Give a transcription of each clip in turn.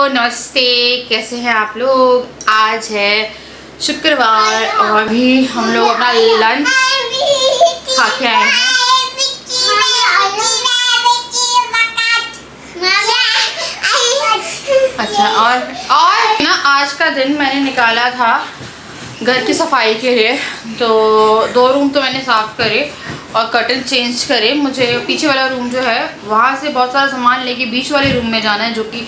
नमस्ते, कैसे हैं आप लोग। आज है शुक्रवार और अभी हम लोग अपना लंच खा के आए हैं। अच्छा और ना आज का दिन मैंने निकाला था घर की सफाई के लिए, तो 2 रूम तो मैंने साफ़ करे और कर्टन चेंज करे। मुझे पीछे वाला रूम जो है वहाँ से बहुत सारा सामान लेके बीच वाले रूम में जाना है, जो कि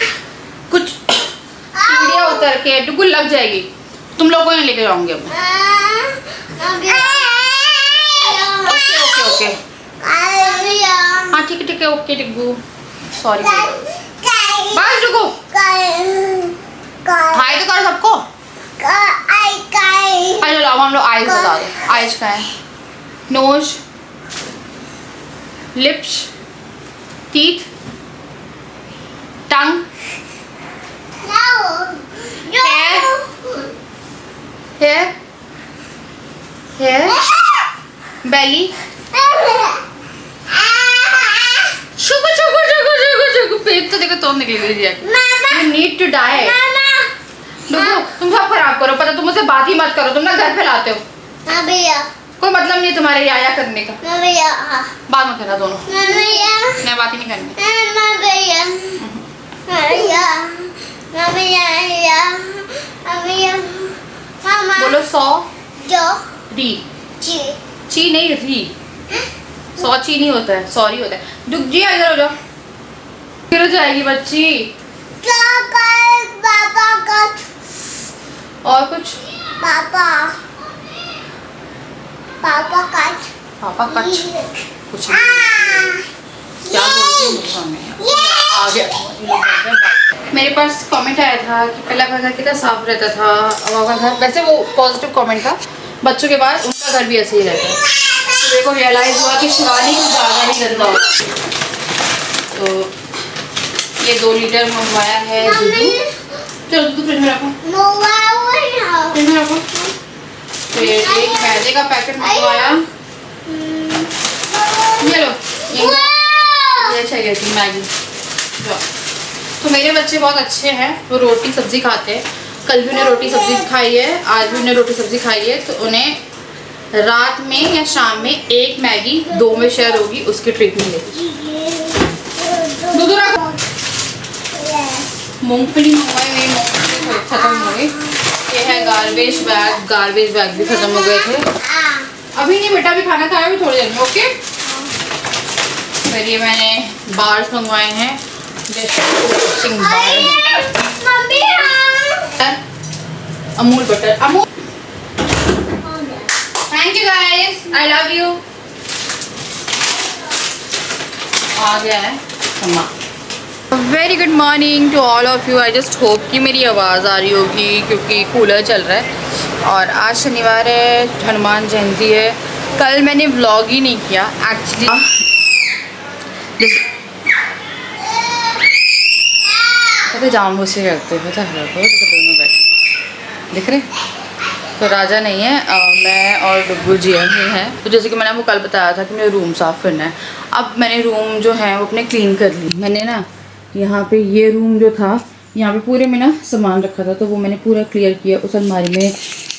कुछ सीढ़ियाँ उतर के डुगुल लग जाएगी। तुम लोगों ने लेके जाऊंगी अब। ओके हाँ ठीक है ओके टिग्गू, सॉरी बस रुको। हाय तो करो सबको। चलो अब हम लोग आइज बता दो। आइज का है nose, lips, teeth, tongue, hair, belly, पेट तो देखो तो निकल गई। You need to dye. तुम सब खराब करो, पता तुम मुझसे बात ही मत करो, तुम ना घर फैलाते हो। कोई मतलब नहीं तुम्हारे आया करने का। बात मत करना दोनों, मैं बात ही नहीं करनी। बोलो 100 री ची नहीं री, 100 ची नहीं होता है, सॉरी होता है। दुख जी इधर हो जाओ, फिर हो जाएगी बच्ची। और कुछ पापा कच कुछ क्या आ गया। मेरे पास कमेंट आया था कि पहला का घर कितना साफ रहता था, अब घर वैसे वो पॉजिटिव कमेंट था। बच्चों के बाद उनका घर भी ऐसे ही रहता है। तो मेरे को रियलाइज़ हुआ कि शिवानी कुछ ज़्यादा ही गंदा हो। तो ये 2 लीटर मंगवाया है दूध। चलो दूध फ्रिज में रखो, फ्रिज में रखो। फिर एक मैदे का पैकेट मंगवाया, ये लो ये अच्छा गया थी मैगी। तो मेरे बच्चे बहुत अच्छे हैं, वो रोटी सब्जी खाते हैं। कल भी उन्हें रोटी सब्जी खाई है, आज भी उन्हें रोटी सब्जी खाई है। तो उन्हें रात में या शाम में एक मैगी 2 में शेयर होगी, उसकी ट्रीट मिलेगी। दूध रखो। मूंगफली मंगवाई, मेरी मूंगफली खत्म हो गई। ये है गार्बेज बैग भी खत्म हो गए थे। अभी नहीं बेटा, अभी खाना खाया भी थोड़ी देर में। ओके। फिर ये मैंने बार्स मंगवाए हैं, Amul butter. Amul thank you guys, I love you. आ गया है very good morning to all of you. I just hope कि मेरी आवाज़ आ रही होगी क्योंकि कूलर चल रहा है। और आज शनिवार है, हनुमान जयंती है। कल मैंने व्लॉग ही नहीं किया एक्चुअली। पता जाम गुस्से करते हैं, पता है दोनों बैठे दिख रहे। तो राजा नहीं है, मैं और डुब्बू जी हैं। तो जैसे कि मैंने आपको कल बताया था कि मुझे रूम साफ़ करना है। अब मैंने रूम जो है वो अपने क्लीन कर ली। मैंने ना यहाँ पे ये रूम जो था, यहाँ पे पूरे में ना सामान रखा था, तो वो मैंने पूरा क्लियर किया, उस अलमारी में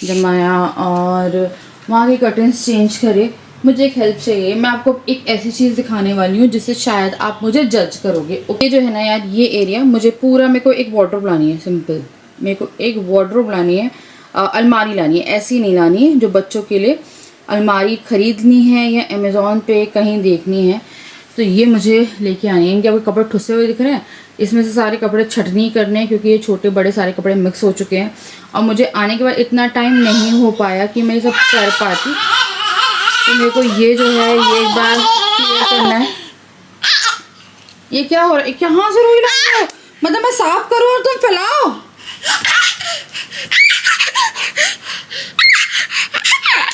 जमाया और वहाँ के कर्टन्स चेंज करे। मुझे एक हेल्प चाहिए, मैं आपको एक ऐसी चीज़ दिखाने वाली हूँ जिससे शायद आप मुझे जज करोगे। ओके जो है ना यार, ये एरिया मुझे पूरा, मेरे को एक वार्डरोब लानी है। सिंपल मेरे को एक वार्डरोब लानी है, अलमारी लानी है। ऐसी नहीं लानी है जो बच्चों के लिए अलमारी ख़रीदनी है या अमेज़ॉन पे कहीं देखनी है। तो ये मुझे लेके आनी है। इनके आपके कपड़े ठुसे हुए दिख रहे हैं, इसमें से सारे कपड़े छटनी करने हैं क्योंकि ये छोटे बड़े सारे कपड़े मिक्स हो चुके हैं। और मुझे आने के बाद इतना टाइम नहीं हो पाया कि मैं सब कर पाती। तो मेरे को ये जो है ये एक बार क्लियर करना है। ये क्या हो रहा है, कहाँ से रोई रही हो? मतलब मैं साफ करूँ और तुम फैलाओ।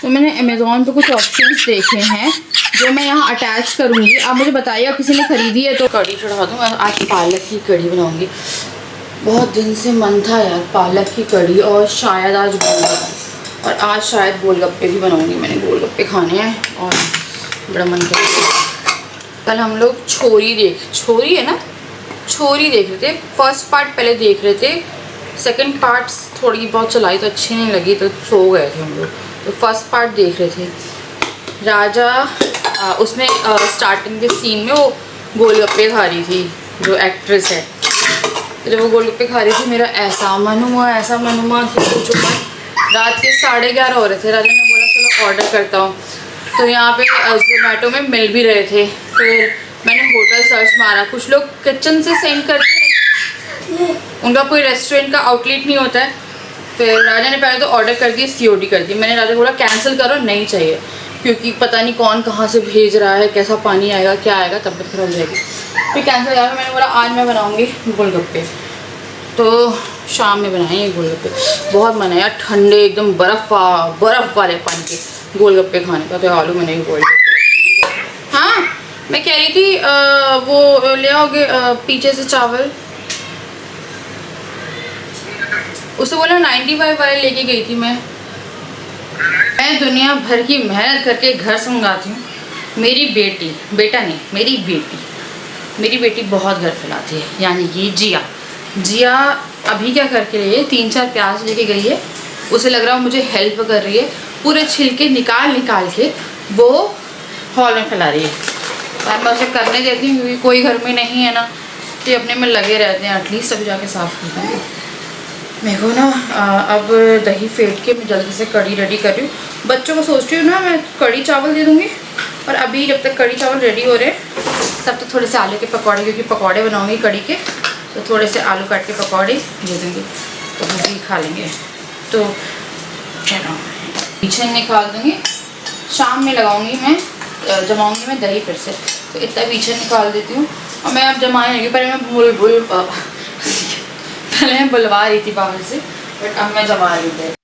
तो मैंने अमेज़ॉन पे कुछ ऑप्शंस देखे हैं जो मैं यहाँ अटैच करूँगी। आप मुझे बताइए किसी ने ख़रीदी है तो कढ़ी चढ़ा दूँ। मैं आज पालक की कढ़ी बनाऊँगी। बहुत दिन से मन था यार पालक की कढ़ी, और शायद आज गोलगप्पे, और आज शायद गोलगप्पे भी बनाऊँगी। मैंने गोलगप्पे खाने हैं और बड़ा मन कर रहा है। कल हम लोग छोरी है ना, छोरी देख रहे थे, फर्स्ट पार्ट पहले देख रहे थे, सेकंड पार्ट्स थोड़ी बहुत चलाई तो अच्छी नहीं लगी तो सो गए थे हम लोग। तो फर्स्ट पार्ट देख रहे थे। राजा उसमें स्टार्टिंग के सीन में वो गोलगप्पे खा रही थी, जो एक्ट्रेस है, तो जब वो गोलगप्पे खा रही थी मेरा ऐसा मन हुआ कि पूछो मत। रात के 11:30 हो रहे थे। राजा ने बोला चलो ऑर्डर करता हूँ, तो यहाँ पे जोमेटो में मिल भी रहे थे। फिर मैंने होटल सर्च मारा, कुछ लोग किचन से सेंड करते हैं, उनका कोई रेस्टोरेंट का आउटलेट नहीं होता है। फिर राजा ने पहले तो ऑर्डर कर दिया, COD कर दी। मैंने राजा को बोला कैंसिल करो, नहीं चाहिए, क्योंकि पता नहीं कौन कहाँ से भेज रहा है, कैसा पानी आएगा, क्या आएगा, तबीयत खराब हो जाएगी। फिर कैंसिल करा। मैंने बोला आज मैं बनाऊँगी गोलगप्पे, तो शाम में बनाए गोलगप्पे। बहुत मन है यार, ठंडे एकदम बर्फ़ वाले पानी के गोलगप्पे खाने का। तो आलू मैंने भी गोलगप्पे। हाँ, मैं कह रही थी वो ले आओगे पीछे से चावल। उसे बोला 95 वाले लेके गई थी मैं दुनिया भर की मेहनत करके घर से मंगाती हूँ। मेरी बेटी, बेटा नहीं, मेरी बेटी बहुत घर फैलाती है, यानी कि जिया अभी क्या करके रही है, 3-4 प्याज लेके गई है। उसे लग रहा है मुझे हेल्प कर रही है, पूरे छिलके निकाल के वो हॉल में फैला रही है। मैं उसे करने देती हूँ, क्योंकि कोई घर में नहीं है ना, तो ये अपने में लगे रहते हैं। एटलीस्ट अभी जाके साफ़ कर दूँगी। मेरे को ना अब दही फेंट के मैं जल्दी से कढ़ी रेडी कर रही हूँ। बच्चों को सोच रही हूँ ना मैं कढ़ी चावल दे दूँगी, और अभी जब तक कढ़ी चावल रेडी हो रहे हैं तब तक थोड़े से आलू के पकौड़े, क्योंकि पकौड़े बनाऊँगी कढ़ी के, तो थोड़े से आलू काट के पकौड़े दे दूँगी, तो वो भी खा लेंगे। तो चलो पीछे निकाल दूँगी, शाम में लगाऊँगी मैं, जमाऊँगी मैं दही फिर से। तो इतना पीछे निकाल देती हूँ, और मैं अब जमाने लगी। पहले मैं बुलवा रही थी बाहर से, बट अब मैं जमा रही थी।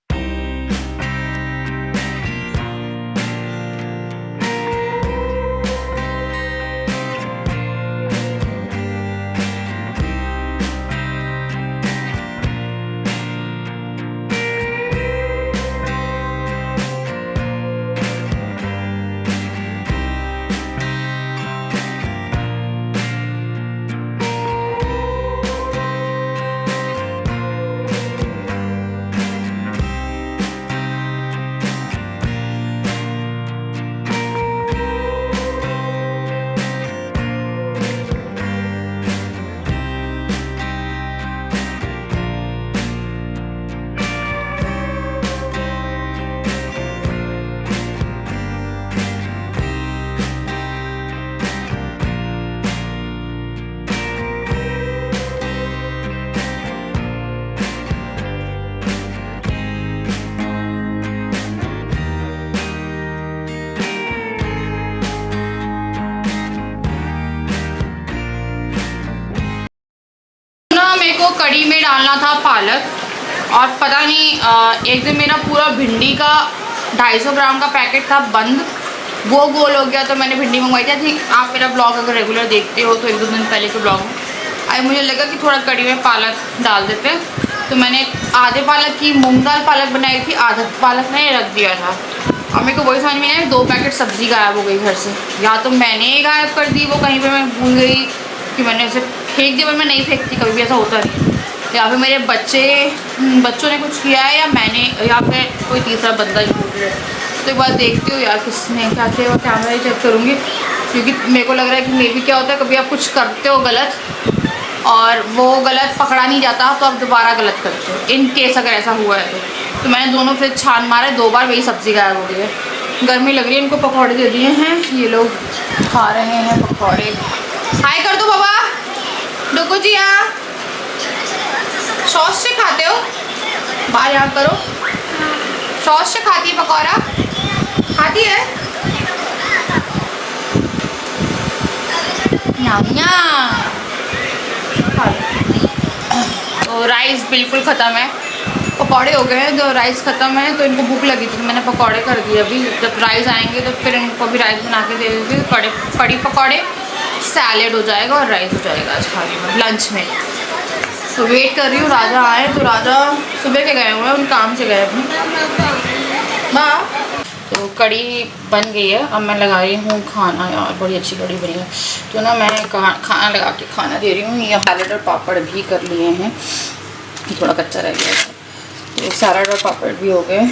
को कढ़ी में डालना था पालक, और पता नहीं एक दिन मेरा पूरा भिंडी का 250 ग्राम का पैकेट था बंद, वो गोल हो गया। तो मैंने भिंडी मंगवाई थी। थी आप मेरा ब्लॉग अगर रेगुलर देखते हो तो 1-2 दिन पहले के ब्लॉग में आज मुझे लगा कि थोड़ा कढ़ी में पालक डाल देते हैं, तो मैंने आधे पालक की मूंग दाल पालक बनाई थी, आधा पालक मैंने रख दिया था। और मेरे को वही समझ में नहीं आया, 2 पैकेट सब्ज़ी गायब हो गई घर से। या तो मैंने गायब कर दी वो, कहीं पर मैं भूल गई कि मैंने उसे फेंक दिया, पर मैं नहीं फेंकती, कभी भी ऐसा होता नहीं। या फिर मेरे बच्चों ने कुछ किया है, या मैंने, या फिर कोई तीसरा बंदा ही बोल रहा है। तो एक बार देखती हूँ यार किसने क्या किया, और कैमरा ही चेक करूँगी, क्योंकि मेरे को लग रहा है कि मे भी क्या होता है, कभी आप कुछ करते हो गलत और वो गलत पकड़ा नहीं जाता, तो आप दोबारा गलत करते हो, इन केस अगर ऐसा हुआ है तो मैंने दोनों फ्रिज छान मारे, 2 बार वही सब्ज़ी गायब हो गई है। गर्मी लग रही है, इनको पकौड़े दे दिए हैं, ये लोग खा रहे हैं पकौड़े। हाय कर दो बाबा, डुगू जी यहाँ सॉस से खाते हो, बाहर यहाँ करो, सॉस से खाती है पकौड़ा, खाती है तो राइस बिल्कुल ख़त्म है, पकौड़े हो गए हैं, तो राइस ख़त्म है। तो इनको भूख लगी थी तो मैंने पकौड़े कर दिए। अभी जब राइस आएंगे तो फिर इनको भी राइस बना के दे देती हूँ। कड़ी पकौड़े, सैलेड हो जाएगा और राइस हो जाएगा आज खाने में, लंच में। तो वेट कर रही हूँ राजा आए। तो राजा सुबह के गए हुए हैं, उन काम से गए अपने। माँ तो कड़ी बन गई है, अब मैं लगा रही हूँ खाना। यार बड़ी अच्छी कड़ी बनी है। तो ना मैं खाना लगा के खाना दे रही हूँ। ये सैलेड और पापड़ भी कर लिए हैं, थोड़ा कच्चा रह गया था, तो सैलेड और पापड़ भी हो गए।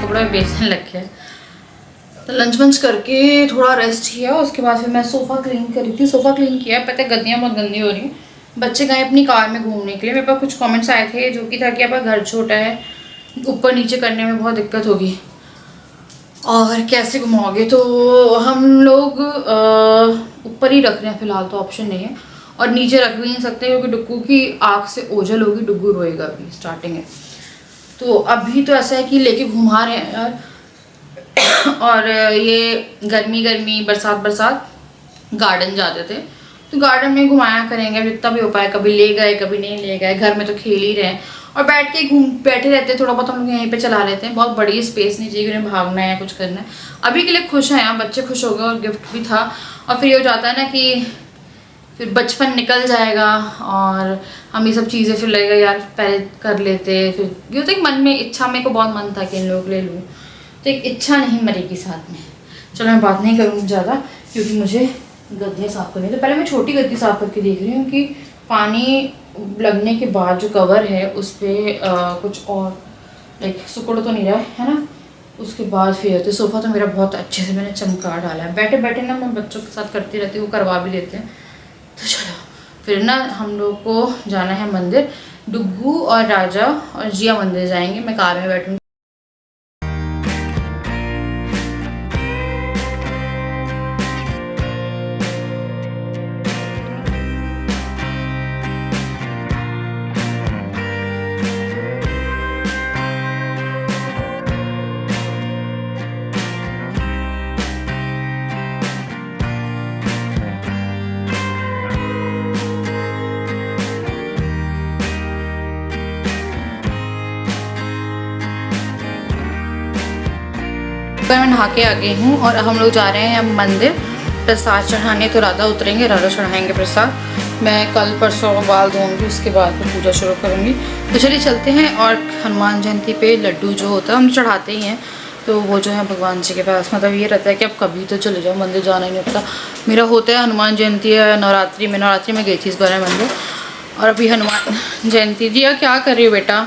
कपड़े बेचने लग गया। तो लंच वंच करके थोड़ा रेस्ट किया, उसके बाद फिर मैं सोफ़ा क्लीन करी थी। सोफ़ा क्लीन किया, पता है गद्दियाँ बहुत गंदी हो रही हैं। बच्चे गए अपनी कार में घूमने के लिए। मेरे पास कुछ कमेंट्स आए थे जो कि था कि आपका घर छोटा है, ऊपर नीचे करने में बहुत दिक्कत होगी और कैसे घुमाओगे। तो हम लोग ऊपर ही रख रहे हैं फ़िलहाल, तो ऑप्शन नहीं है। और नीचे रख भी नहीं सकते क्योंकि डुग्गू की आँख से ओझल होगी, डुग्गू रोएगा, अभी स्टार्टिंग है। तो अभी तो ऐसा है कि लेके घुमा रहे हैं यार। और ये गर्मी बरसात गार्डन जाते थे, तो गार्डन में घुमाया करेंगे जितना भी हो पाए। कभी ले गए कभी नहीं ले गए, घर में तो खेल ही रहे हैं और बैठे रहते हैं। थोड़ा बहुत हम लोग यहीं पे चला लेते हैं, बहुत बड़ी स्पेस नहीं चाहिए उन्हें भागना है या कुछ करना है। अभी के लिए खुश हैं यार, बच्चे खुश हो गए और गिफ्ट भी था। और फिर ये हो जाता है ना कि फिर बचपन निकल जाएगा और हम ये सब चीज़ें फिर लगेगा यार पहले कर लेते। फिर ये होता है कि मन में इच्छा, मेरे को बहुत मन था कि इन लोग ले लूँ, तो एक इच्छा नहीं मरेगी साथ में। चलो मैं बात नहीं करूँगी ज़्यादा क्योंकि मुझे गद्दियाँ साफ़ करनी है। तो पहले मैं छोटी गद्दी साफ़ करके देख रही हूँ कि पानी लगने के बाद जो कवर है उस पर कुछ और लाइक सुकड़ तो नहीं रहा है ना। उसके बाद फिर तो सोफ़ा तो मेरा बहुत अच्छे से मैंने चमका डाला है। बैठे बैठे ना मैं बच्चों के साथ करती रहती हूँ, वो करवा भी देते हैं। तो चलो फिर ना हम लोग को जाना है मंदिर। डुग्गू और राजा और जिया मंदिर जाएंगे, मैं कार में बैठूँगी। मैं नहा के आ गई हूँ और हम लोग जा रहे हैं अब मंदिर प्रसाद चढ़ाने। तो राधा उतरेंगे, राधा चढ़ाएंगे प्रसाद। मैं कल परसों बाल धोऊंगी, उसके बाद फिर पूजा शुरू करूँगी। तो चलिए चलते हैं। और हनुमान जयंती पे लड्डू जो होता है हम चढ़ाते ही हैं, तो वो जो है भगवान जी के पास। मतलब ये रहता है कि अब कभी तो चले जाओ, मंदिर जाना ही नहीं होता। मेरा होता है हनुमान जयंती या नवरात्रि में गई थी इस बार मंदिर। और अभी हनुमान जयंती जी क्या कर रही हो बेटा?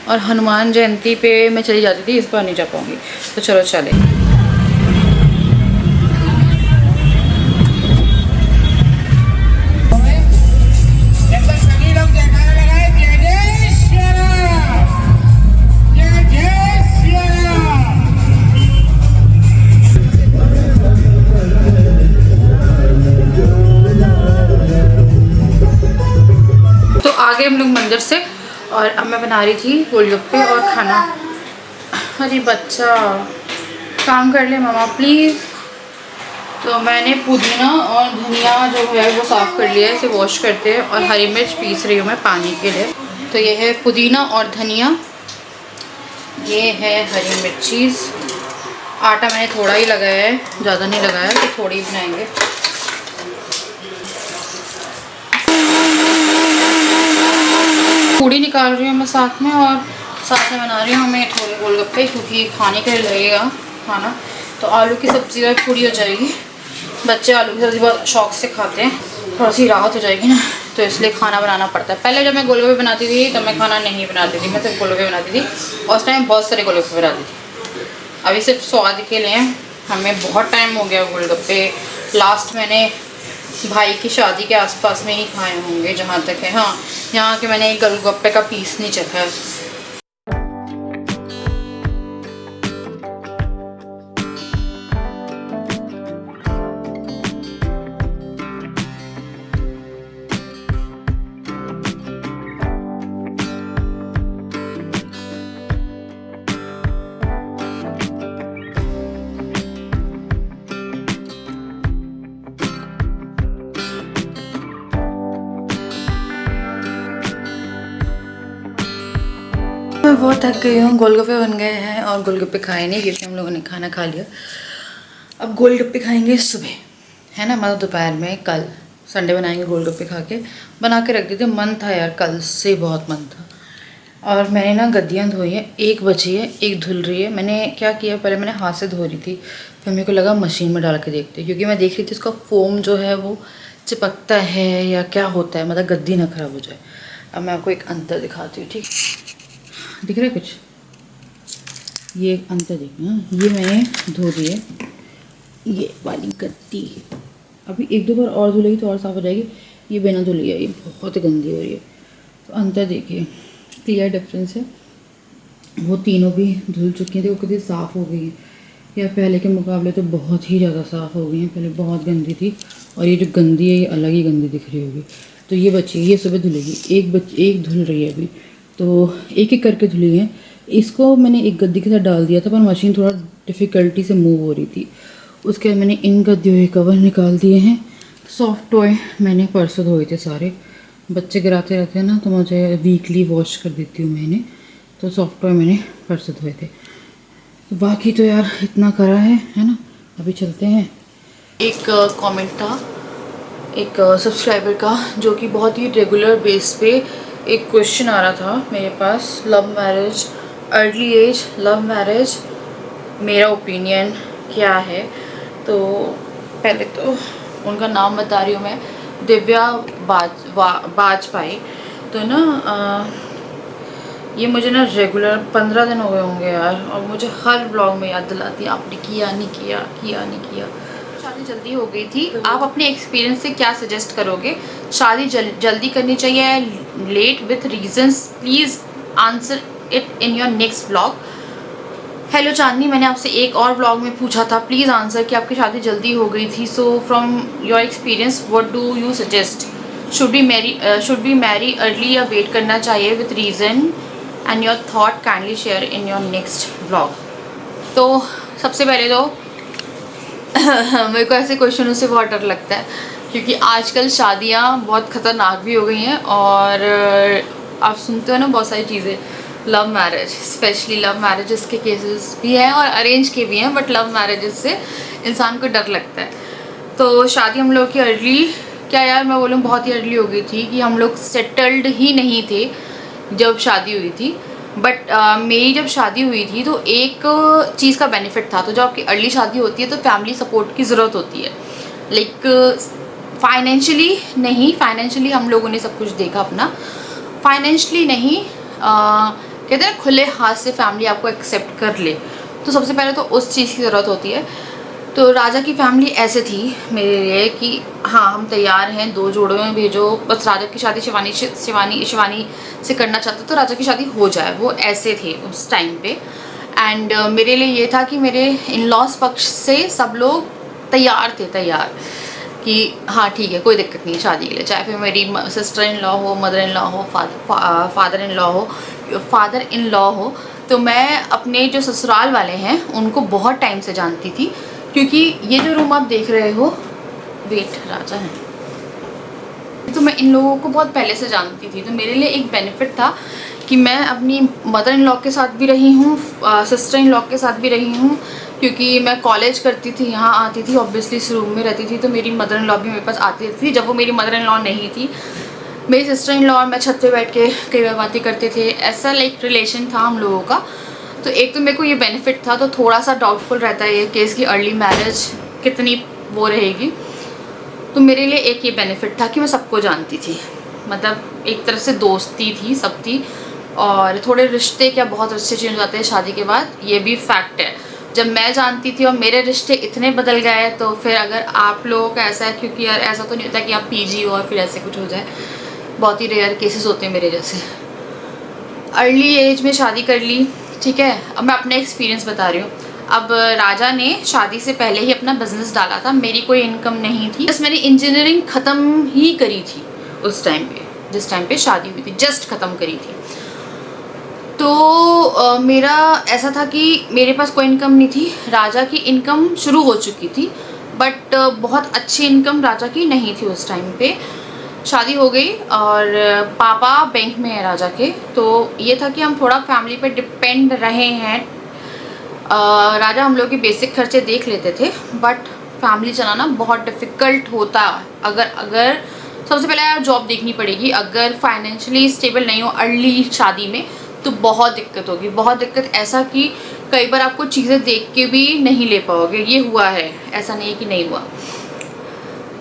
और हनुमान जयंती पे मैं चली जाती थी, इस बार नहीं जा पाऊँगी। तो चलो चले। तो आगे हम लोग मंदिर से, और अब मैं बना रही थी गोलगप्पे और खाना। अरे बच्चा काम कर ले मामा प्लीज़। तो मैंने पुदीना और धनिया जो है वो साफ़ कर लिया है, इसे वॉश करते हैं। और हरी मिर्च पीस रही हूँ मैं पानी के लिए। तो ये है पुदीना और धनिया, ये है हरी मिर्चीज़। आटा मैंने थोड़ा ही लगाया है, ज़्यादा नहीं लगाया, तो थोड़ी ही बनाएंगे। पूड़ी निकाल रही हूँ मैं साथ में, और साथ में बना रही हूँ मैं थोड़े गोलगप्पे, क्योंकि खाने के लिए लगेगा खाना। तो आलू की सब्ज़ी का पूड़ी हो जाएगी। बच्चे आलू की सब्ज़ी बहुत शौक से खाते हैं, थोड़ा सी राहत हो जाएगी ना, तो इसलिए खाना बनाना पड़ता है। पहले जब मैं गोलगप्पे बनाती थी तो मैं खाना नहीं बनाती थी, मैं सिर्फ गोलगप्पे बनाती थी। और उस टाइम बहुत सारे गोलगप्पे बनाती थी। अभी सिर्फ स्वाद के लिए, हमें बहुत टाइम हो गया गोलगप्पे। लास्ट मैंने भाई की शादी के आसपास में ही खाए होंगे जहाँ तक है। हाँ, यहाँ के मैंने एक गोलगप्पे का पीस नहीं चखा है। मैं बहुत थक गई हूँ। गोलगप्पे बन गए हैं और गोलगप्पे खाए नहीं क्योंकि हम लोगों ने खाना खा लिया। अब गोलगप्पे खाएंगे सुबह, है ना, मतलब दोपहर में कल। संडे बनाएंगे गोलगप्पे खा के, बना के रख देते। मन था यार, कल से बहुत मन था। और मैंने ना गद्दियाँ धोई हैं, 1 बजी है, 1 धुल रही है। मैंने क्या किया, पहले मैंने हाथ से धो रही थी, फिर मेरे को लगा मशीन में डाल के देखते, क्योंकि मैं देख रही थी उसका फोम जो है वो चिपकता है या क्या होता है, मतलब गद्दी ना ख़राब हो जाए। अब मैं आपको एक अंतर दिखाती हूँ, ठीक दिख रहा है कुछ, ये एक अंतर देखना। ये मैंने धो दी है ये वाली गद्दी, अभी 1-2 बार और धुलेगी तो और साफ़ हो जाएगी। ये बिना धुली है, ये बहुत गंदी हो रही है। तो अंतर देखिए, क्लियर डिफरेंस है। वो तीनों भी धुल चुकी हैं, वो कितनी साफ़ हो गई हैं, या पहले के मुकाबले तो बहुत ही ज़्यादा साफ़ हो गई हैं। पहले बहुत गंदी थी, और ये जो गंदी है ये अलग ही गंदी दिख रही होगी। तो ये बची, ये सुबह धुलेगी, एक धुल रही है अभी, तो एक एक करके धुली है। इसको मैंने एक गद्दी के साथ डाल दिया था, पर मशीन थोड़ा डिफ़िकल्टी से मूव हो रही थी। उसके बाद मैंने इन गद्दियों के कवर निकाल दिए हैं। सॉफ्ट टॉय मैंने परसों धोए थे सारे, बच्चे गिराते रहते हैं ना, तो मुझे वीकली वॉश कर देती हूँ मैंने, तो सॉफ्ट टॉय मैंने परसों धोए थे। तो बाकी तो यार इतना करा है ना। अभी चलते हैं। एक कमेंट था एक सब्सक्राइबर का, जो कि बहुत ही रेगुलर बेस पे एक क्वेश्चन आ रहा था मेरे पास, love marriage, early age love marriage, मेरा ओपिनियन क्या है। तो पहले तो उनका नाम बता रही हूँ मैं, दिव्या बाजपाई। तो ना ये मुझे ना रेगुलर 15 दिन हो गए होंगे यार, और मुझे हर ब्लॉग में याद दिलाती है, आपने किया नहीं किया, किया नहीं किया। शादी जल्दी हो गई थी, आप अपने एक्सपीरियंस से क्या सजेस्ट करोगे? शादी जल्दी करनी चाहिए, late with reasons? Please answer it in your next blog. Hello Chandni, मैंने आपसे एक और व्लॉग में पूछा था, प्लीज़ आंसर कि आपकी शादी जल्दी हो गई थी। So from your experience what do you suggest? Should be marry early या वेट करना चाहिए with reason? And your thought kindly share in your next vlog. तो सबसे पहले तो मेरे को ऐसे क्वेश्चनों से बहुत डर लगता है, क्योंकि आजकल शादियाँ बहुत ख़तरनाक भी हो गई हैं, और आप सुनते हो ना बहुत सारी चीज़ें, love marriage, specially love marriages के केसेस भी हैं और अरेंज के भी हैं, बट लव मैरिजेस से इंसान को डर लगता है। तो शादी हम लोग की अर्ली, क्या यार मैं बोलूँ बहुत ही अर्ली हो गई थी, कि हम लोग सेटल्ड ही नहीं थे जब शादी हुई थी। बट मेरी जब शादी हुई थी तो एक चीज़ का बेनिफिट था। तो जब आपकी अर्ली शादी होती है तो फैमिली सपोर्ट की ज़रूरत होती है, लाइक फाइनेंशियली नहीं, फाइनेंशियली हम लोगों ने सब कुछ देखा अपना, फाइनेंशियली नहीं, कहते हैं खुले हाथ से फैमिली आपको एक्सेप्ट कर ले, तो सबसे पहले तो उस चीज़ की ज़रूरत होती है। तो राजा की फैमिली ऐसे थी मेरे लिए कि हाँ हम तैयार हैं, 2 जोड़ों में भेजो, बस राजा की शादी शिवानी से करना चाहते तो राजा की शादी हो जाए, वो ऐसे थे उस टाइम पे। एंड मेरे लिए ये था कि मेरे इन लॉज पक्ष से सब लोग तैयार कि हाँ ठीक है, कोई दिक्कत नहीं है शादी के लिए, चाहे फिर मेरी सिस्टर इन लॉ हो, मदर इन लॉ हो, फादर इन लॉ हो। तो मैं अपने जो ससुराल वाले हैं उनको बहुत टाइम से जानती थी, क्योंकि ये जो रूम आप देख रहे हो, वेट राजा है, तो मैं इन लोगों को बहुत पहले से जानती थी। तो मेरे लिए एक बेनिफिट था कि मैं अपनी मदर इन लॉ के साथ भी रही हूँ, सिस्टर इन लॉ के साथ भी रही हूँ, क्योंकि मैं कॉलेज करती थी, यहाँ आती थी, ऑब्वियसली इस रूम में रहती थी, तो मेरी मदर इन लॉ भी मेरे पास आती थी। जब वो मेरी मदर इन लॉ नहीं थी, मेरी सिस्टर इन लॉ और मैं छत पे बैठ के कई बार बातें करते थे, ऐसा लाइक रिलेशन था हम लोगों का। तो एक तो मेरे को ये बेनिफिट था, तो थोड़ा सा डाउटफुल रहता है ये केस की अर्ली मैरिज कितनी वो रहेगी। तो मेरे लिए एक ये बेनिफिट था कि मैं सबको जानती थी, मतलब एक तरह से दोस्ती थी, सब थी। और थोड़े रिश्ते, क्या बहुत रिश्ते चेंज हो जाते हैं शादी के बाद, ये भी फैक्ट है। जब मैं जानती थी और मेरे रिश्ते इतने बदल गए, तो फिर अगर आप लोगों का ऐसा है, क्योंकि यार ऐसा तो नहीं होता कि आप पीजी हो और फिर ऐसे कुछ हो जाए, बहुत ही रेयर केसेस होते हैं मेरे जैसे। अर्ली एज में शादी कर ली, ठीक है। अब मैं अपना एक्सपीरियंस बता रही हूँ। अब राजा ने शादी से पहले ही अपना बिजनेस डाला था, मेरी कोई इनकम नहीं थी, बस मैंने इंजीनियरिंग ख़त्म ही करी थी उस टाइम पे, जिस टाइम पे शादी हुई थी, जस्ट ख़त्म करी थी। तो मेरा ऐसा था कि मेरे पास कोई इनकम नहीं थी, राजा की इनकम शुरू हो चुकी थी, बट बहुत अच्छी इनकम राजा की नहीं थी उस टाइम पे। शादी हो गई और पापा बैंक में है राजा के, तो ये था कि हम थोड़ा फैमिली पे डिपेंड रहे हैं। राजा हम लोग के बेसिक खर्चे देख लेते थे, बट फैमिली चलाना बहुत डिफ़िकल्ट होता है। अगर सबसे पहले यार जॉब देखनी पड़ेगी। अगर फाइनेंशियली स्टेबल नहीं हो अर्ली शादी में तो बहुत दिक्कत होगी, बहुत दिक्कत। ऐसा कि कई बार आपको चीज़ें देख के भी नहीं ले पाओगे। ये हुआ है, ऐसा नहीं है कि नहीं हुआ।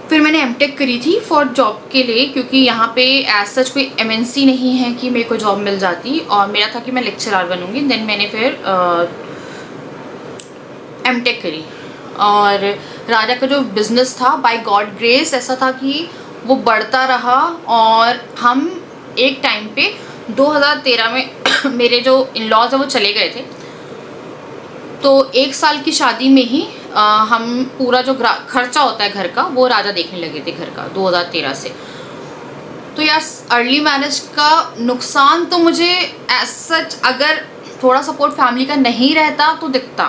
फिर मैंने एमटेक करी थी फॉर जॉब के लिए, क्योंकि यहाँ पे एज सच कोई एमएनसी नहीं है कि मेरे को जॉब मिल जाती, और मेरा था कि मैं लेक्चरर बनूँगी। देन मैंने फिर एमटेक करी। और राजा का जो बिज़नेस था बाय गॉड ग्रेस ऐसा था कि वो बढ़ता रहा। और हम एक टाइम पे 2013 में मेरे जो इन लॉज है वो चले गए थे, तो 1 साल की शादी में ही हम पूरा जो खर्चा होता है घर का वो राजा देखने लगे थे घर का 2013 से। तो यार अर्ली मैरिज का नुकसान तो मुझे एज सच अगर थोड़ा सपोर्ट फैमिली का नहीं रहता तो दिखता,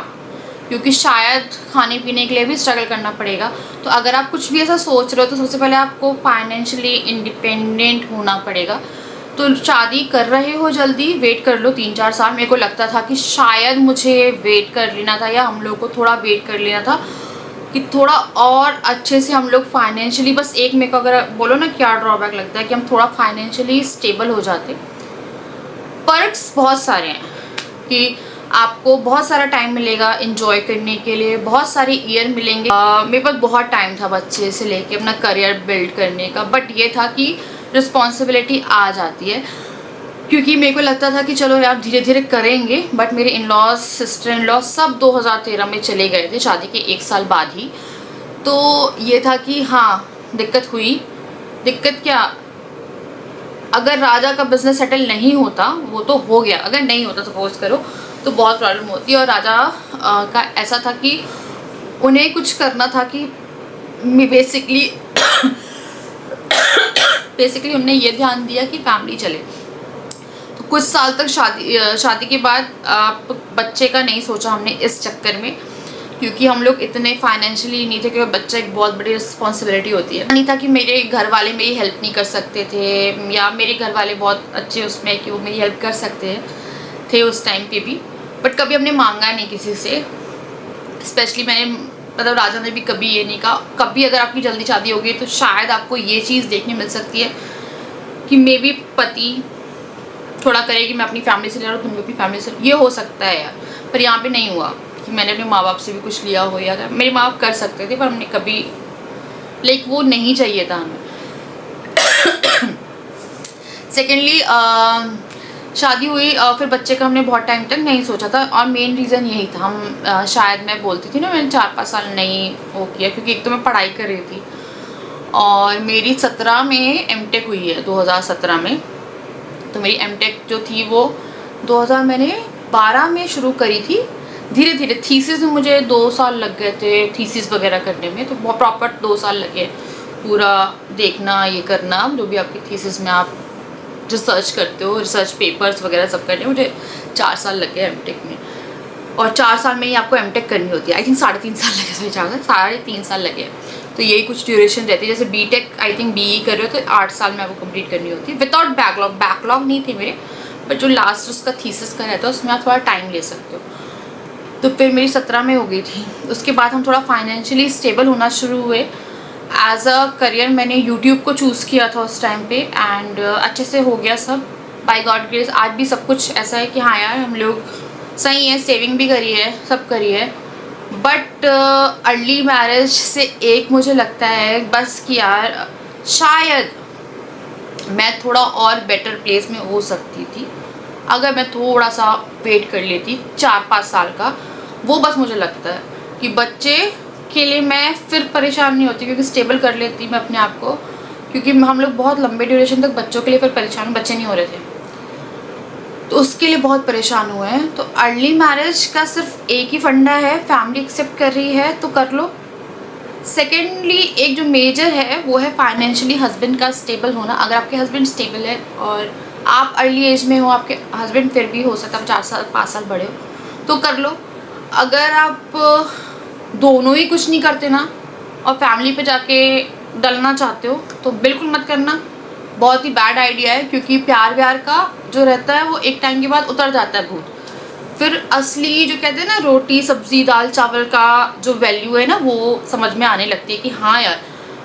क्योंकि शायद खाने पीने के लिए भी स्ट्रगल करना पड़ेगा। तो अगर आप कुछ भी ऐसा सोच रहे हो तो सबसे पहले आपको फाइनेंशियली इंडिपेंडेंट होना पड़ेगा। तो शादी कर रहे हो जल्दी वेट कर लो 3-4 साल। मेरे को लगता था कि शायद मुझे वेट कर लेना था, या हम लोग को थोड़ा वेट कर लेना था कि थोड़ा और अच्छे से हम लोग फाइनेंशियली, बस एक मेरे को अगर बोलो ना क्या ड्रॉबैक लगता है कि हम थोड़ा फाइनेंशियली स्टेबल हो जाते। पर्क्स बहुत सारे हैं कि आपको बहुत सारा टाइम मिलेगा एंजॉय करने के लिए, बहुत सारे ईयर मिलेंगे। मेरे पास बहुत टाइम था बच्चे से लेके अपना करियर बिल्ड करने का, बट ये था कि रिस्पॉन्सिबिलिटी आ जाती है, क्योंकि मेरे को लगता था कि चलो यार धीरे धीरे करेंगे। बट मेरे in laws, sister in laws सब 2013 में चले गए थे शादी के 1 साल बाद ही। तो ये था कि हाँ दिक्कत हुई। दिक्कत क्या, अगर राजा का बिजनेस सेटल नहीं होता, वो तो हो गया, अगर नहीं होता सपोज करो तो बहुत प्रॉब्लम होती। और राजा का ऐसा था कि उन्हें कुछ करना था कि बेसिकली उन्होंने ये ध्यान दिया कि फैमिली चले। तो कुछ साल तक शादी के बाद आप बच्चे का नहीं सोचा हमने इस चक्कर में, क्योंकि हम लोग इतने फाइनेंशियली नहीं थे, क्योंकि बच्चा एक बहुत बड़ी रिस्पॉन्सिबिलिटी होती है। नहीं था कि मेरे घर वाले मेरी हेल्प नहीं कर सकते थे, या मेरे घर वाले बहुत अच्छे उसमें कि वो मेरी हेल्प कर सकते थे उस टाइम पे भी। बट कभी हमने मांगा नहीं किसी से, स्पेशली मैंने मतलब राजा ने भी कभी ये नहीं कहा। कभी अगर आपकी जल्दी शादी होगी तो शायद आपको ये चीज़ देखने मिल सकती है कि मे बी पति थोड़ा करे कि मैं अपनी फैमिली से ले रहा हूँ, तुम भी अपनी फैमिली से, ये हो सकता है यार। पर यहाँ पे नहीं हुआ कि मैंने अपने माँ बाप से भी कुछ लिया हो, या मेरे माँ बाप कर सकते थे पर हमने कभी वो नहीं चाहिए था हमें। सेकेंडली शादी हुई, फिर बच्चे का हमने बहुत टाइम तक नहीं सोचा था, और मेन रीज़न यही था। हम शायद मैं बोलती थी ना मैंने 4-5 साल नहीं वो किया, क्योंकि एक तो मैं पढ़ाई कर रही थी, और मेरी 17 में एमटेक हुई है 2017 में। तो मेरी एमटेक जो थी वो 2012 में शुरू करी थी। धीरे धीरे थीसिस में मुझे 2 साल लग गए थे थीसिस वगैरह करने में, तो बहुत प्रॉपर 2 साल लगे पूरा देखना ये करना, जो भी आपकी थीसिस में आप रिसर्च करते हो, रिसर्च पेपर्स वगैरह सब करने। मुझे 4 साल लगे एमटेक में, और 4 साल में ही आपको एमटेक करनी होती है। आई थिंक 3.5 साल लगे, 3.5 साल लगे। तो यही कुछ ड्यूरेशन रहती है। जैसे बीटेक आई थिंक बीई कर रहे हो तो 8 साल में आपको कंप्लीट करनी होती है विदाउट बैकलॉग नहीं थे मेरे, बट जो लास्ट उसका थीसिस का रहता है उसमें आप थोड़ा टाइम ले सकते हो। तो फिर मेरी 17 में हो गई थी। उसके बाद हम थोड़ा फाइनेंशियली स्टेबल होना शुरू हुए। एज अ करियर मैंने यूट्यूब को चूज़ किया था उस टाइम पे, एंड अच्छे से हो गया सब बाय गॉड ग्रेस। आज भी सब कुछ ऐसा है कि हाँ यार हम लोग सही है, सेविंग भी करी है, सब करी है। बट अर्ली मैरिज से एक मुझे लगता है बस कि यार शायद मैं थोड़ा और बेटर प्लेस में हो सकती थी अगर मैं थोड़ा सा वेट कर लेती 4-5 साल का। वो बस मुझे लगता है कि बच्चे के लिए मैं फिर परेशान नहीं होती, क्योंकि स्टेबल कर लेती मैं अपने आप को, क्योंकि हम लोग बहुत लंबे ड्यूरेशन तक बच्चों के लिए फिर परेशान, बच्चे नहीं हो रहे थे तो उसके लिए बहुत परेशान हुए हैं। तो अर्ली मैरिज का सिर्फ एक ही फंडा है, फैमिली एक्सेप्ट कर रही है तो कर लो। सेकेंडली एक जो मेजर है वो है फाइनेंशियली हस्बैंड का स्टेबल होना। अगर आपके हस्बैंड स्टेबल है और आप अर्ली एज में हो, आपके हस्बैंड फिर भी हो सकता है 4-5 साल बड़े हो, तो कर लो। अगर आप दोनों ही कुछ नहीं करते ना और फैमिली पे जाके डलना चाहते हो तो बिल्कुल मत करना, बहुत ही बैड आइडिया है। क्योंकि प्यार व्यार का जो रहता है वो एक टाइम के बाद उतर जाता है भूत। फिर असली जो कहते हैं ना रोटी सब्जी दाल चावल का जो वैल्यू है ना, वो समझ में आने लगती है कि हाँ यार,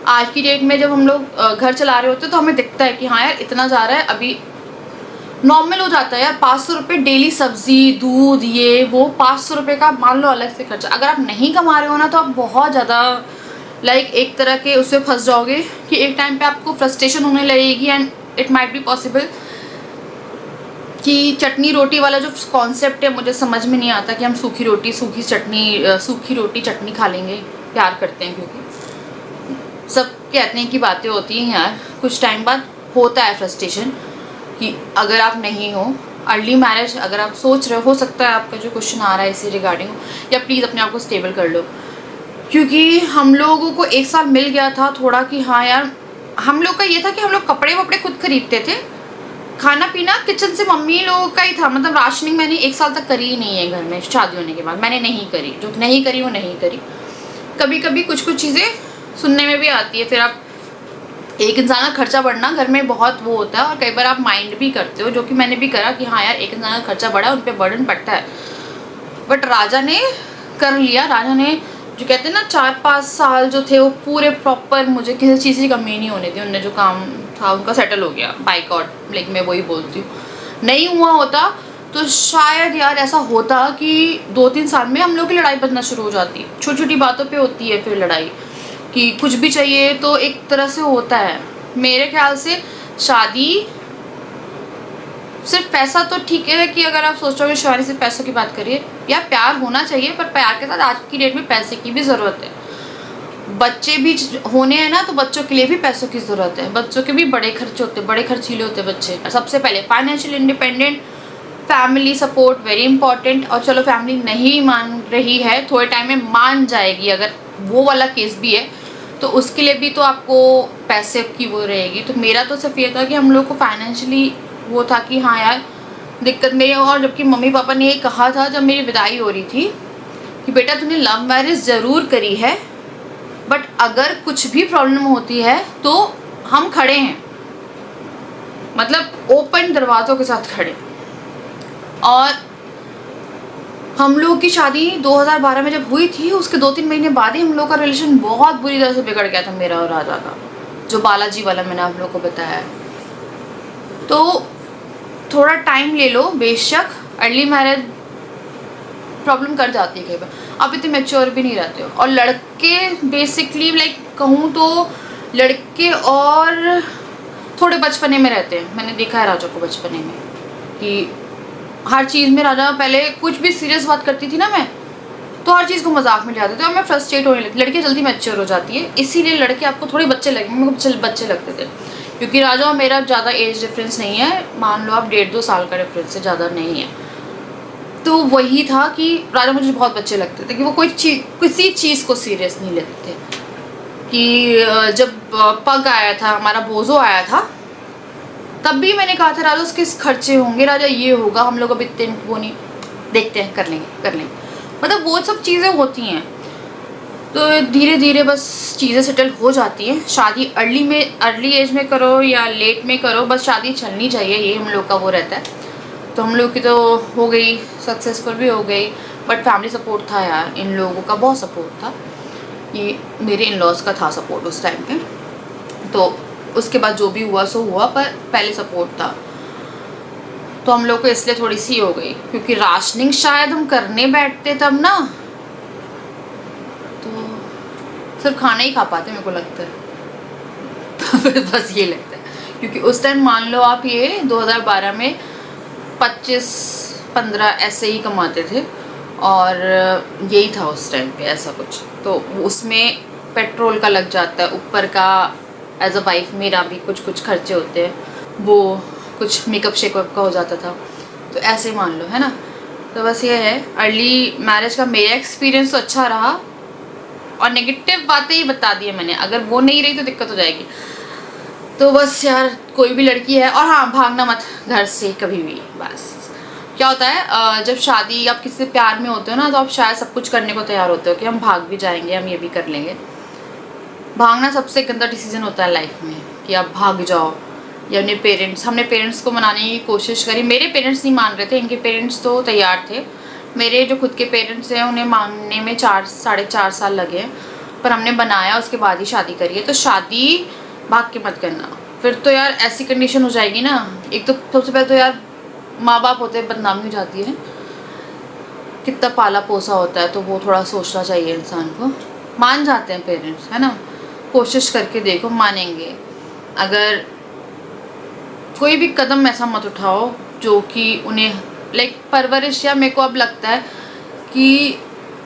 आज की डेट में जब हम लोग घर चला रहे होते हैं तो हमें दिखता है कि हाँ यार इतना जा रहा है, अभी नॉर्मल हो जाता है यार। 500 रुपये डेली सब्जी दूध ये वो 500 रुपये का मान लो अलग से खर्चा। अगर आप नहीं कमा रहे हो ना तो आप बहुत ज़्यादा एक तरह के उससे फंस जाओगे कि एक टाइम पे आपको फ्रस्ट्रेशन होने लगेगी। And it might be possible कि चटनी रोटी वाला जो कॉन्सेप्ट है मुझे समझ में नहीं आता कि हम सूखी रोटी चटनी खा लेंगे, प्यार करते हैं क्योंकि सब कहते हैं कि बातें होती हैं यार, कुछ टाइम बाद होता है फ्रस्ट्रेशन कि अगर आप नहीं हो अर्ली मैरिज, अगर आप सोच रहे हो सकता है आपका जो क्वेश्चन आ रहा है इसी रिगार्डिंग, या प्लीज़ अपने आप को स्टेबल कर लो। क्योंकि हम लोगों को 1 साल मिल गया था थोड़ा कि हाँ यार, हम लोग का ये था कि हम लोग कपड़े वपड़े खुद खरीदते थे, खाना पीना किचन से मम्मी लोगों का ही था। मतलब राशनिंग मैंने 1 साल तक करी ही नहीं है घर में, शादी होने के बाद मैंने नहीं करी, जो नहीं करी वो नहीं करी। कभी कभी कुछ चीज़ें सुनने में भी आती है, फिर आप एक इंसान का खर्चा बढ़ना घर में बहुत वो होता है, और कई बार आप माइंड भी करते हो, जो कि मैंने भी करा कि हाँ यार एक इंसान का खर्चा बढ़ा, उन पर बर्डन पड़ता है। बट राजा ने कर लिया, राजा ने जो कहते हैं ना 4-5 साल जो थे वो पूरे प्रॉपर, मुझे किसी चीज़ की कमी नहीं होने दी। उनने जो काम था उनका सेटल हो गया बाय गॉड, लेकिन मैं वही बोलती हूँ, नहीं हुआ होता तो शायद यार ऐसा होता कि 2-3 साल में हम लोग की लड़ाई बजना शुरू हो जाती। छोटी छोटी बातों पे होती है फिर लड़ाई, कि कुछ भी चाहिए तो एक तरह से होता है। मेरे ख्याल से शादी सिर्फ पैसा तो ठीक है कि अगर आप सोचोगे शादी सिर्फ पैसों की बात करिए, या प्यार होना चाहिए, पर प्यार के साथ आज की डेट में पैसे की भी ज़रूरत है। बच्चे भी होने हैं ना तो बच्चों के लिए भी पैसों की ज़रूरत है, बच्चों के भी बड़े खर्चे होते हैं, बड़े खर्चीले होते हैं बच्चे। सबसे पहले financial independent, family support very important. और चलो फैमिली नहीं मान रही है, थोड़े टाइम में मान जाएगी, अगर वो वाला केस भी है तो उसके लिए भी तो आपको पैसे की वो रहेगी। तो मेरा तो सिर्फ ये था कि हम लोग को फाइनेंशियली वो था कि हाँ यार दिक्कत मेरी। और जबकि मम्मी पापा ने ये कहा था जब मेरी विदाई हो रही थी कि बेटा तूने लव मैरिज ज़रूर करी है, बट अगर कुछ भी प्रॉब्लम होती है तो हम खड़े हैं, मतलब ओपन दरवाज़ों के साथ खड़े। और हम लोग की शादी 2012 में जब हुई थी, उसके 2-3 महीने बाद ही हम लोग का रिलेशन बहुत बुरी तरह से बिगड़ गया था, मेरा और राजा का, जो बालाजी वाला मैंने आप लोग को बताया है। तो थोड़ा टाइम ले लो, बेशक अर्ली मैरिज प्रॉब्लम कर जाती है कई बार, आप इतने मैच्योर भी नहीं रहते हो। और लड़के बेसिकली कहूँ तो लड़के और थोड़े बचपने में रहते हैं। मैंने देखा है राजा को बचपने में कि हर चीज़ में राजा, पहले कुछ भी सीरियस बात करती थी ना मैं, तो हर चीज़ को मजाक में ले जाते थे और मैं फ्रस्ट्रेट होने लगती। लड़कियाँ जल्दी मैच्योर हो जाती है, इसीलिए लड़के आपको थोड़े बच्चे लगे, मेरे को बच्चे लगते थे, क्योंकि राजा और मेरा ज़्यादा एज डिफरेंस नहीं है, मान लो आप 1.5-2 साल का डिफरेंस से ज़्यादा नहीं है। तो वही था कि राजा मुझे बहुत बच्चे लगते थे, कि वो किसी चीज़ को सीरियस नहीं लेते थे। कि जब पग आया था हमारा, बोझो आया था, तब भी मैंने कहा था राजा उसके खर्चे होंगे, राजा ये होगा, हम लोग अभी इतने वो नहीं, देखते हैं, कर लेंगे। मतलब वो सब चीज़ें होती हैं। तो धीरे धीरे बस चीज़ें सेटल हो जाती हैं। शादी अर्ली एज में करो या लेट में करो, बस शादी चलनी चाहिए, ये हम लोग का वो रहता है। तो हम लोग की तो हो गई, सक्सेसफुल भी हो गई, बट फैमिली सपोर्ट था यार, इन लोगों का बहुत सपोर्ट था। ये मेरे इन लॉज का था सपोर्ट उस टाइम पे। तो उसके बाद जो भी हुआ सो हुआ, पर पहले सपोर्ट था। तो हम लोग को इसलिए थोड़ी सी हो गई, क्योंकि राशनिंग शायद हम करने बैठते तब ना, तो सिर्फ खाना ही खा पाते मेरे को लगता है। बस ये लगता है, क्योंकि उस टाइम मान लो आप ये 2012 में 25-15 ऐसे ही कमाते थे, और यही था उस टाइम पे ऐसा कुछ। तो उसमें पेट्रोल का लग जाता है, ऊपर का एज अ वाइफ मेरा भी कुछ खर्चे होते हैं, वो कुछ मेकअप शेकअप का हो जाता था। तो ऐसे मान लो, है ना। तो बस ये है, अर्ली मैरिज का मेरा एक्सपीरियंस तो अच्छा रहा, और नेगेटिव बातें ही बता दी है मैंने, अगर वो नहीं रही तो दिक्कत हो जाएगी। तो बस यार कोई भी लड़की है, और हाँ भागना मत घर से कभी भी। बस क्या होता है जब शादी आप किसी से प्यार में होते हो ना, तो आप शायद सब कुछ करने को तैयार होते हो कि हम भाग भी जाएंगे, हम ये भी कर लेंगे। भागना सबसे गंदा डिसीजन होता है लाइफ में, कि आप भाग जाओ। या हमने पेरेंट्स को मनाने की कोशिश करी, मेरे पेरेंट्स नहीं मान रहे थे, इनके पेरेंट्स तो तैयार थे, मेरे जो खुद के पेरेंट्स हैं उन्हें मांगने में 4-4.5 साल लगे हैं, पर हमने बनाया उसके बाद ही शादी करी है। तो शादी भाग के मत करना, फिर तो यार ऐसी कंडीशन हो जाएगी ना। एक तो सबसे पहले तो यार माँ बाप होते हैं, बदनामी हो जाती है, कितना पाला पोसा होता है, तो वो थोड़ा सोचना चाहिए इंसान को। मान जाते हैं पेरेंट्स, है ना, कोशिश करके देखो, मानेंगे। अगर कोई भी कदम ऐसा मत उठाओ जो कि उन्हें लाइक परवरिश, या मेरे को अब लगता है कि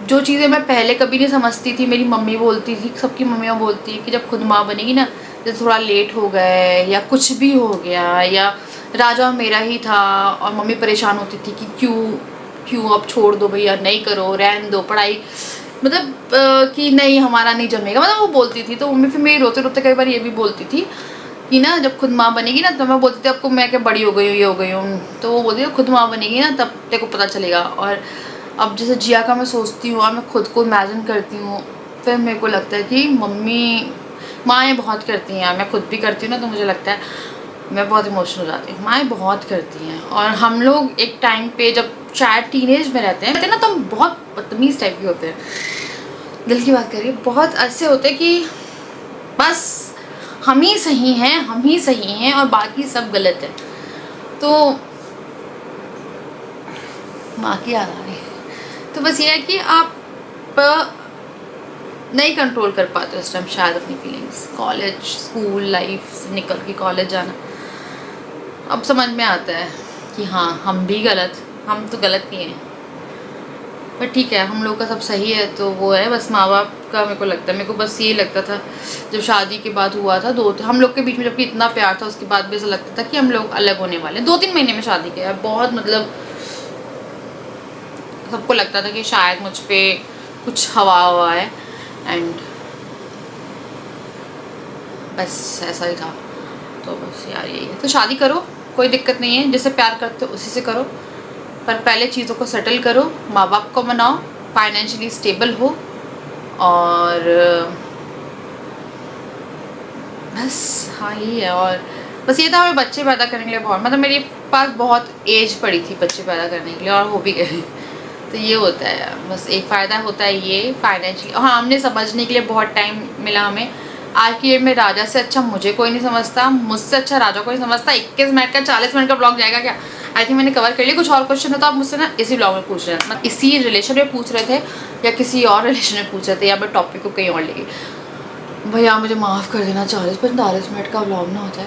जो चीज़ें मैं पहले कभी नहीं समझती थी, मेरी मम्मी बोलती थी, सबकी मम्मियाँ बोलती हैं कि जब खुद माँ बनेगी ना, जैसे थोड़ा लेट हो गए या कुछ भी हो गया, या राजा मेरा ही था, और मम्मी परेशान होती थी कि क्यों अब छोड़ दो भैया, नहीं करो, रहन दो पढ़ाई, मतलब कि नहीं हमारा नहीं जमेगा, मतलब वो बोलती थी। तो मम्मी फिर मेरी रोते रोते कई बार ये भी बोलती थी कि ना जब खुद माँ बनेगी ना, तो मैं बोलती थी आपको मैं क्या बड़ी हो गई हूँ, ये हो गई हूँ, तो वो बोलती थी खुद माँ बनेगी ना तब तेरे को पता चलेगा। और अब जैसे जिया का मैं सोचती हूँ और मैं खुद को इमेजिन करती हूँ, फिर मेरे को लगता है कि मम्मी माएँ बहुत करती हैं, मैं खुद भी करती हूँ ना, तो मुझे लगता है मैं बहुत इमोशनल हो जाती हूँ। माएँ बहुत करती हैं, और हम लोग एक टाइम पे जब शायद टीनेज में रहते हैं ना, तो हम बहुत बदतमीज़ टाइप के होते हैं, दिल की बात करिए, बहुत ऐसे होते हैं कि बस हम ही सही हैं, हम ही सही हैं और बाकी सब गलत है। तो माँ की याद आ रही है। तो बस ये है कि आप नहीं कंट्रोल कर पाते उस टाइम शायद अपनी फीलिंग्स। कॉलेज स्कूल लाइफ से निकल के कॉलेज जाना, अब समझ में आता है कि हाँ हम भी गलत, हम तो गलत ही हैं, पर ठीक है हम लोग का सब सही है। तो वो है बस माँ बाप का, मेरे को लगता है, मेरे को बस ये लगता था जब शादी के बाद हुआ था, हम लोग के बीच में जबकि इतना प्यार था, उसके बाद भी ऐसा लगता था कि हम लोग अलग होने वाले हैं। 2-3 महीने में शादी किया, बहुत मतलब सबको लगता था कि शायद मुझ पर कुछ हवा हुआ है, एंड बस ऐसा ही था। तो बस यार यही है, तो शादी करो, कोई दिक्कत नहीं है, जिससे प्यार करते हो उसी से करो, पर पहले चीज़ों को सेटल करो, माँ बाप को मनाओ, फाइनेंशियली स्टेबल हो, और बस हाँ यही है। और बस ये था, मैं बच्चे पैदा करने के लिए बहुत, मतलब मेरे पास बहुत एज पड़ी थी बच्चे पैदा करने के लिए, और हो भी गए। तो ये होता है, बस एक फ़ायदा होता है ये फाइनेंशियली। हाँ, हमने समझने के लिए बहुत टाइम मिला हमें। आज की डेट में राजा से अच्छा मुझे कोई नहीं समझता, मुझसे अच्छा राजा को नहीं समझता। 21 मिनट का 40 मिनट का ब्लॉग जाएगा क्या? आई थिंक मैंने कवर कर लिया। कुछ और क्वेश्चन हो तो आप मुझसे ना इसी ब्लॉग में पूछ रहे हैं, मतलब इसी रिलेशन में पूछ रहे थे या किसी और रिलेशन में पूछ रहे थे, या मैं टॉपिक को कहीं और ले गई। भैया मुझे माफ़ कर देना, 40-45 मिनट का ब्लॉग ना होता है।